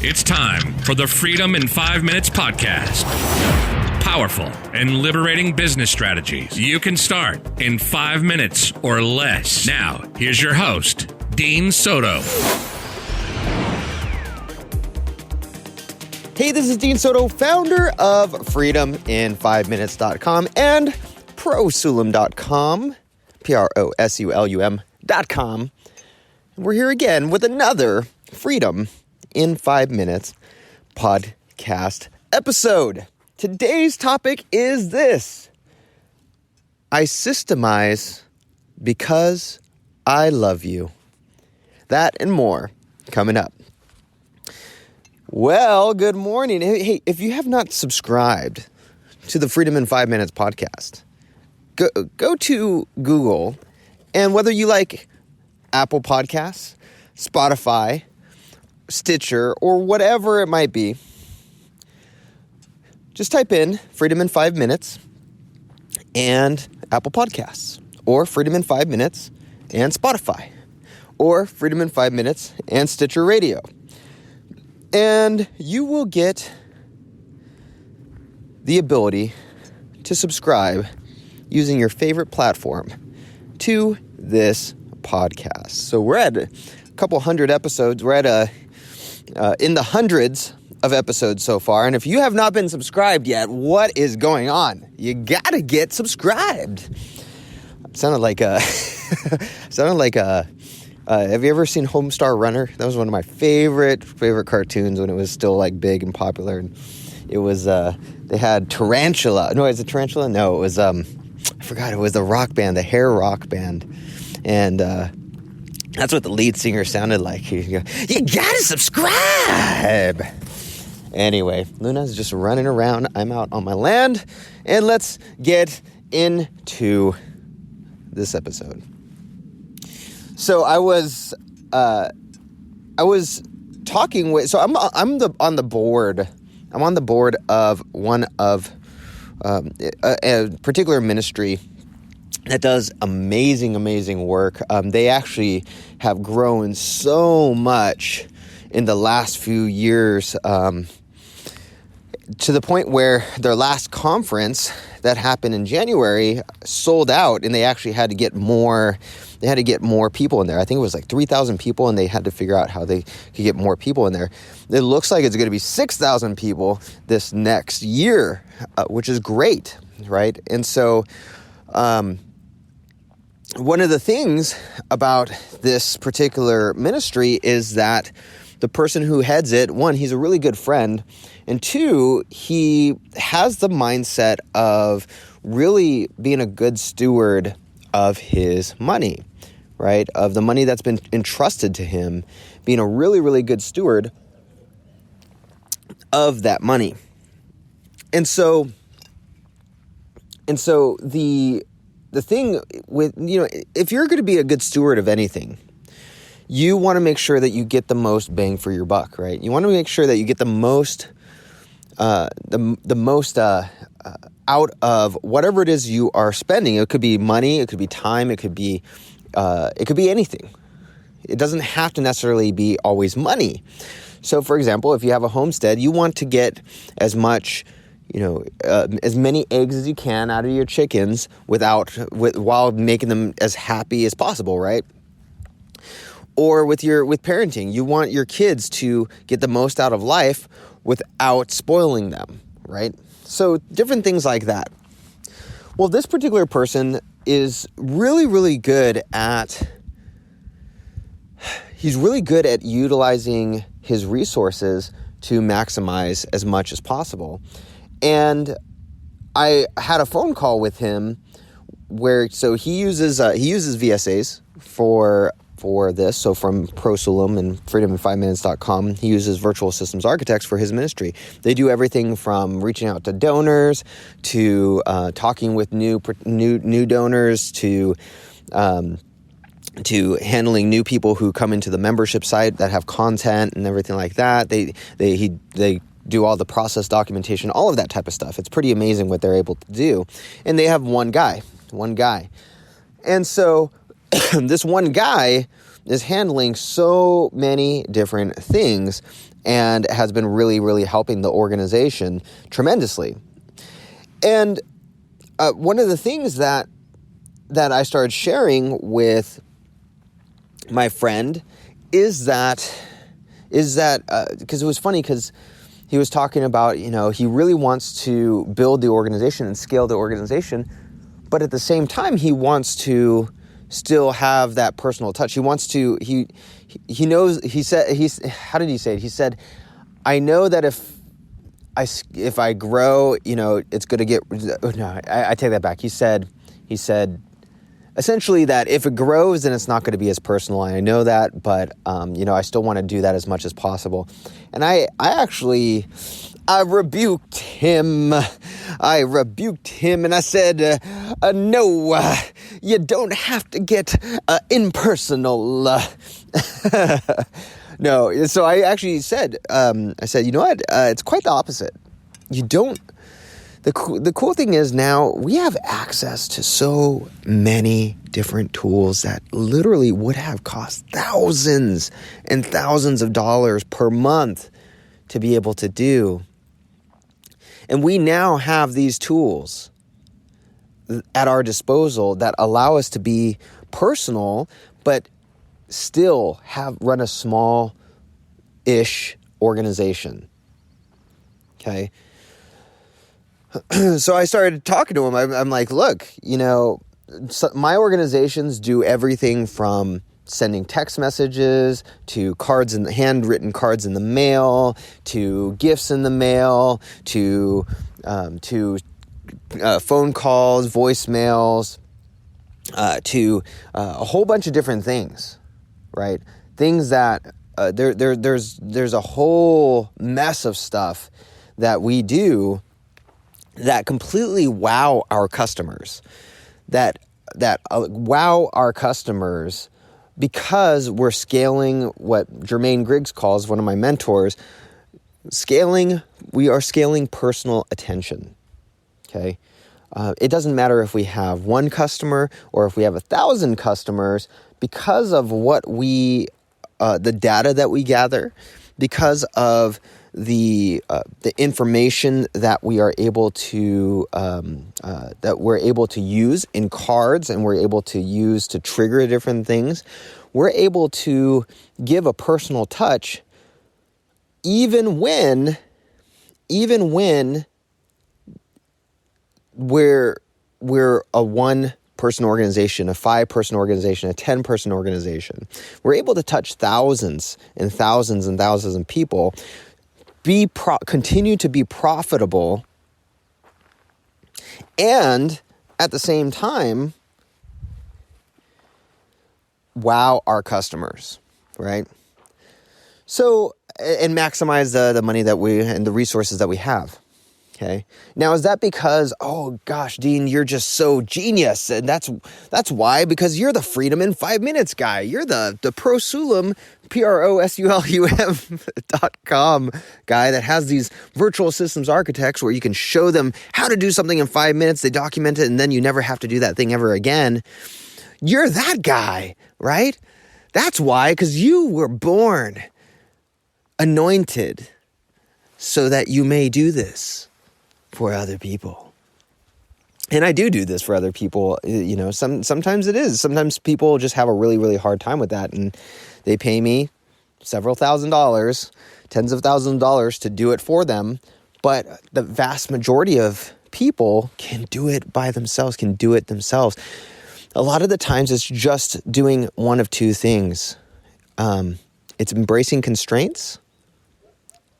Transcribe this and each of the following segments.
It's time for the Freedom in 5 Minutes podcast. Powerful and liberating business strategies you can start in 5 minutes or less. Now, here's your host, Dean Soto. Hey, this is Dean Soto, founder of freedomin5minutes.com and prosulum.com, prosulum.com. We're here again with another Freedom in 5 Minutes podcast episode. Today's topic is this: I systemize because I love you. That and more coming up. Well, good morning. Hey, if you have not subscribed to the Freedom in 5 Minutes podcast, go to Google, and whether you like Apple Podcasts, Spotify, Stitcher, or whatever it might be, just type in Freedom in 5 Minutes and Apple Podcasts, or Freedom in 5 Minutes and Spotify, or Freedom in 5 Minutes and Stitcher Radio. And you will get the ability to subscribe using your favorite platform to this podcast. So we're at a couple hundred episodes. We're at in the hundreds of episodes so far. And if you have not been subscribed yet, what is going on? You gotta get subscribed. Sounded like a have you ever seen Homestar Runner? That was one of my favorite cartoons when it was still like big and popular. And it was they had Tarantula. No, is it Tarantula? No, it was I forgot. It was the rock band, the hair rock band, and that's what the lead singer sounded like. You gotta subscribe. Anyway, Luna's just running around. I'm out on my land, and let's get into this episode. So I was talking with. So I'm on the board. I'm on the board of one of a particular ministry that does amazing work. They actually have grown so much in the last few years, to the point where their last conference that happened in January sold out, and they actually had to get more. They had to get more people in there. I think it was like 3,000 people, and they had to figure out how they could get more people in there. It looks like it's going to be 6,000 people this next year, which is great, right? And so one of the things about this particular ministry is that the person who heads it, one, he's a really good friend, and two, he has the mindset of really being a good steward of his money, right? Of the money that's been entrusted to him, being a really good steward of that money. And so the thing with, if you're going to be a good steward of anything, you want to make sure that you get the most bang for your buck, right? You want to make sure that you get the most out of whatever it is you are spending. It could be money, it could be time, it could be anything. It doesn't have to necessarily be always money. So, for example, if you have a homestead, you want to get as much, as many eggs as you can out of your chickens while making them as happy as possible, right? Or with parenting, you want your kids to get the most out of life without spoiling them, right? So different things like that. Well, this particular person is really good at utilizing his resources to maximize as much as possible. And I had a phone call with him where, so he uses VSAs for this. So from Prosulum and freedomin5minutes.com, he uses virtual systems architects for his ministry. They do everything from reaching out to donors to talking with new donors to handling new people who come into the membership site that have content and everything like that. They do all the process documentation, all of that type of stuff. It's pretty amazing what they're able to do. And they have one guy. And so this one guy is handling so many different things and has been really, really helping the organization tremendously. And one of the things that I started sharing with my friend is that because it was funny because he was talking about, he really wants to build the organization and scale the organization, but at the same time, he wants to still have that personal touch. He wants to, he knows, how did he say it? He said, I know that if I grow, it's going to get, no, I take that back. He said, essentially that if it grows, then it's not going to be as personal. I know that, but, I still want to do that as much as possible. And I rebuked him. And I said, no, you don't have to get impersonal. No, so I actually said, you know what? It's quite the opposite. You don't. The cool thing is now we have access to so many different tools that literally would have cost thousands and thousands of dollars per month to be able to do. And we now have these tools at our disposal that allow us to be personal, but still run a small-ish organization. Okay? So I started talking to him. I'm like, look, my organizations do everything from sending text messages to handwritten cards in the mail, to gifts in the mail, to phone calls, voicemails, to a whole bunch of different things, right? Things that there's a whole mess of stuff that we do that completely wow our customers, that wow our customers because we're scaling what Jermaine Griggs calls, one of my mentors, we are scaling personal attention, okay? It doesn't matter if we have one customer or if we have 1,000 customers, because of what the data that we gather, because of the information that we are able to use in cards and we're able to use to trigger different things, we're able to give a personal touch even when we're a 1-person organization, a 5-person organization, a 10-person organization. We're able to touch thousands and thousands and thousands of people, continue to be profitable, and at the same time, wow our customers, right? So, and maximize the money and the resources that we have. Okay. Now, is that because, oh gosh, Dean, you're just so genius, and that's why, because you're the Freedom in 5 Minutes guy. You're the Prosulum, prosulum.com guy that has these virtual systems architects where you can show them how to do something in 5 minutes. They document it, and then you never have to do that thing ever again. You're that guy, right? That's why, because you were born anointed so that you may do this for other people. And I do this for other people. Sometimes it is. Sometimes people just have a really, really hard time with that, and they pay me several $1,000s, tens of thousands of dollars to do it for them. But the vast majority of people can do it by themselves, can do it themselves. A lot of the times it's just doing one of two things. It's embracing constraints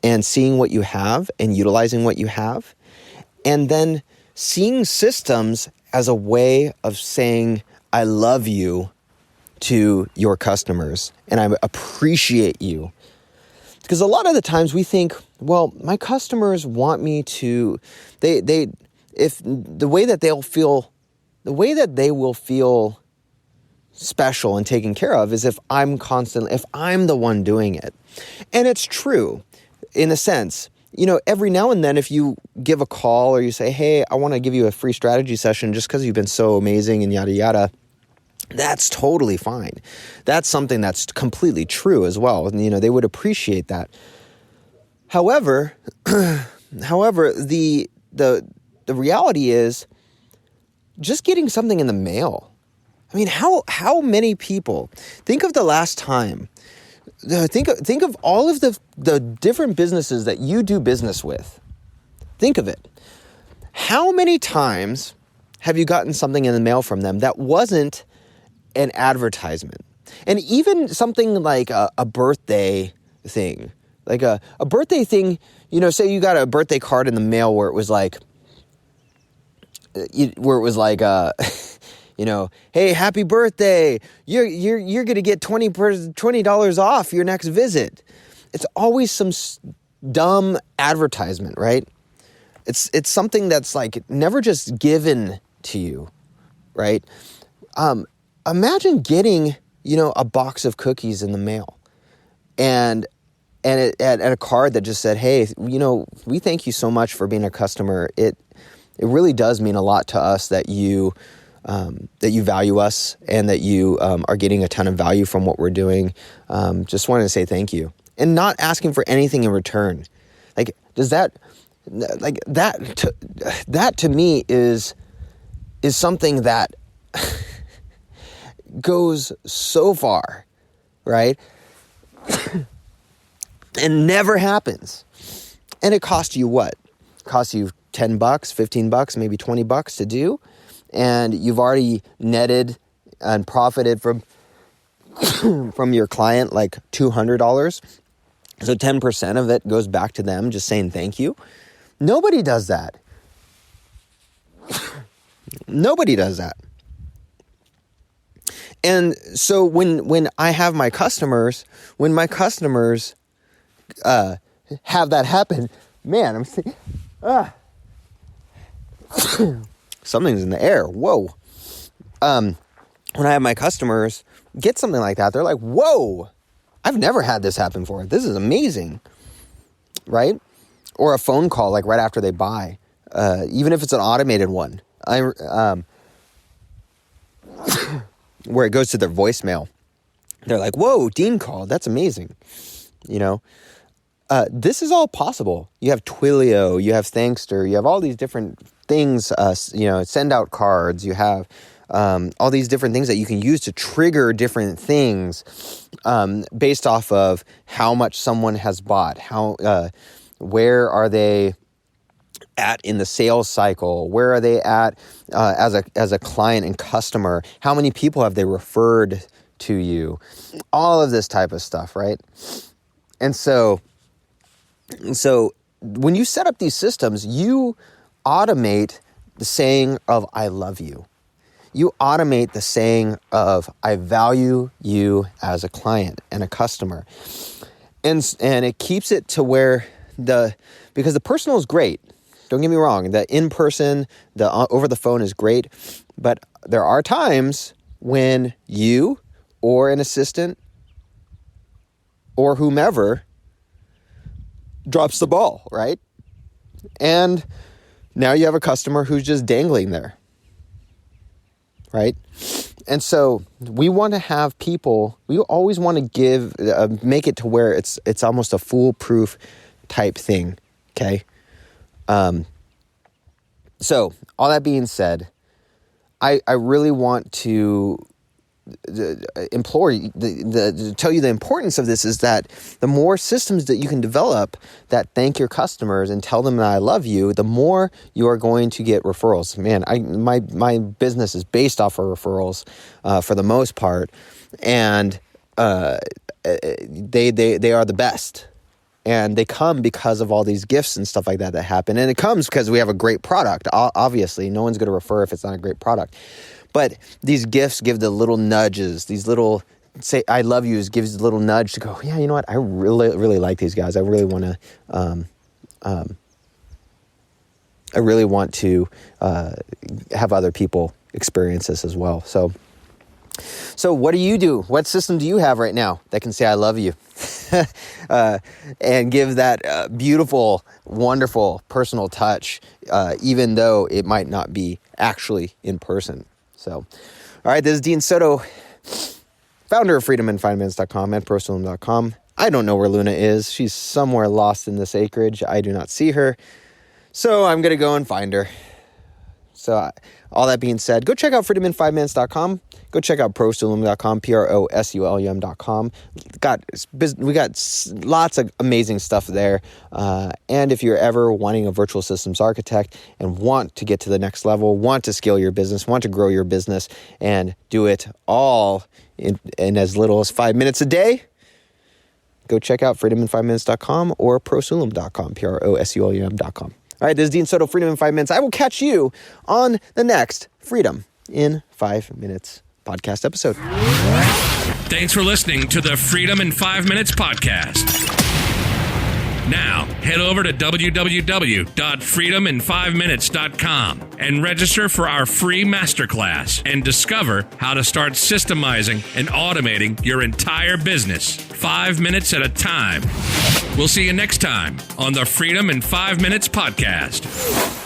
and seeing what you have and utilizing what you have. And then seeing systems as a way of saying, I love you to your customers and I appreciate you. Because a lot of the times we think, well, my customers want me to, the way that they will feel special and taken care of is if I'm the one doing it. And it's true in a sense. Every now and then if you give a call or you say, hey, I want to give you a free strategy session just because you've been so amazing and yada, yada, That's totally fine. That's something that's completely true as well. And, they would appreciate that. However, the reality is just getting something in the mail. I mean, how many people, think of the last time, think of all of the different businesses that you do business with. Think of it. How many times have you gotten something in the mail from them that wasn't an advertisement? And even something like a birthday thing, like a birthday thing, say you got a birthday card in the mail where it was like, hey, happy birthday. You're going to get $20 off your next visit. It's always some dumb advertisement, right? It's something that's like never just given to you, right? Imagine getting, a box of cookies in the mail and a card that just said, hey, we thank you so much for being a customer. It really does mean a lot to us that you value us and that you are getting a ton of value from what we're doing. Just wanted to say thank you, and not asking for anything in return. That to me is something that goes so far, right? And never happens. And it costs you what? It costs you $10, $15, maybe $20 to do. And you've already netted and profited from your client like $200. So 10% of it goes back to them just saying thank you. Nobody does that. Nobody does that. And so when I have my customers, have that happen, man, I'm thinking, something's in the air. Whoa. When I have my customers get something like that, they're like, whoa, I've never had this happen before. This is amazing. Right? Or a phone call, like right after they buy, even if it's an automated one, where it goes to their voicemail. They're like, whoa, Dean called. That's amazing. This is all possible. You have Twilio, you have Thankster, you have all these different things, send out cards, you have all these different things that you can use to trigger different things based off of how much someone has bought, where are they at in the sales cycle, where are they at as a client and customer, how many people have they referred to you, all of this type of stuff, right? And so when you set up these systems, you automate the saying of I love you. You automate the saying of I value you as a client and a customer. And it keeps it to where because the personal is great. Don't get me wrong. The in-person, the over the phone is great. But there are times when you or an assistant or whomever drops the ball, right? And now you have a customer who's just dangling there, right? And so we want to have people, we always want to make it to where it's almost a foolproof type thing, okay? So all that being said, I really want to implore you, to tell you the importance of this is that the more systems that you can develop that thank your customers and tell them that I love you, the more you are going to get referrals. Man, my business is based off of referrals for the most part, and they are the best. And they come because of all these gifts and stuff like that happen. And it comes because we have a great product. Obviously, no one's going to refer if it's not a great product. But these gifts give the little nudges, these little, say, I love yous gives a little nudge to go, yeah, you know what? I really, really like these guys. I really want to have other people experience this as well. So what do you do? What system do you have right now that can say, I love you? And give that beautiful, wonderful personal touch, even though it might not be actually in person. So, All right, this is Dean Soto, founder of freedomin5minutes.com and impersonal.com. I don't know where Luna is. She's somewhere lost in this acreage. I do not see her. So I'm going to go and find her. So all that being said, go check out freedomin5minutes.com. Go check out prosulum.com, prosulum.com. We got lots of amazing stuff there. And if you're ever wanting a virtual systems architect and want to get to the next level, want to scale your business, want to grow your business, and do it all in as little as 5 minutes a day, go check out freedomin5minutes.com or prosulum.com, prosulum.com. All right, this is Dean Soto, Freedom in 5 Minutes. I will catch you on the next Freedom in 5 Minutes podcast episode. Thanks for listening to the Freedom in 5 Minutes podcast. Now, head over to www.freedomin5minutes.com and register for our free masterclass and discover how to start systemizing and automating your entire business 5 minutes at a time. We'll see you next time on the Freedom in 5 Minutes podcast.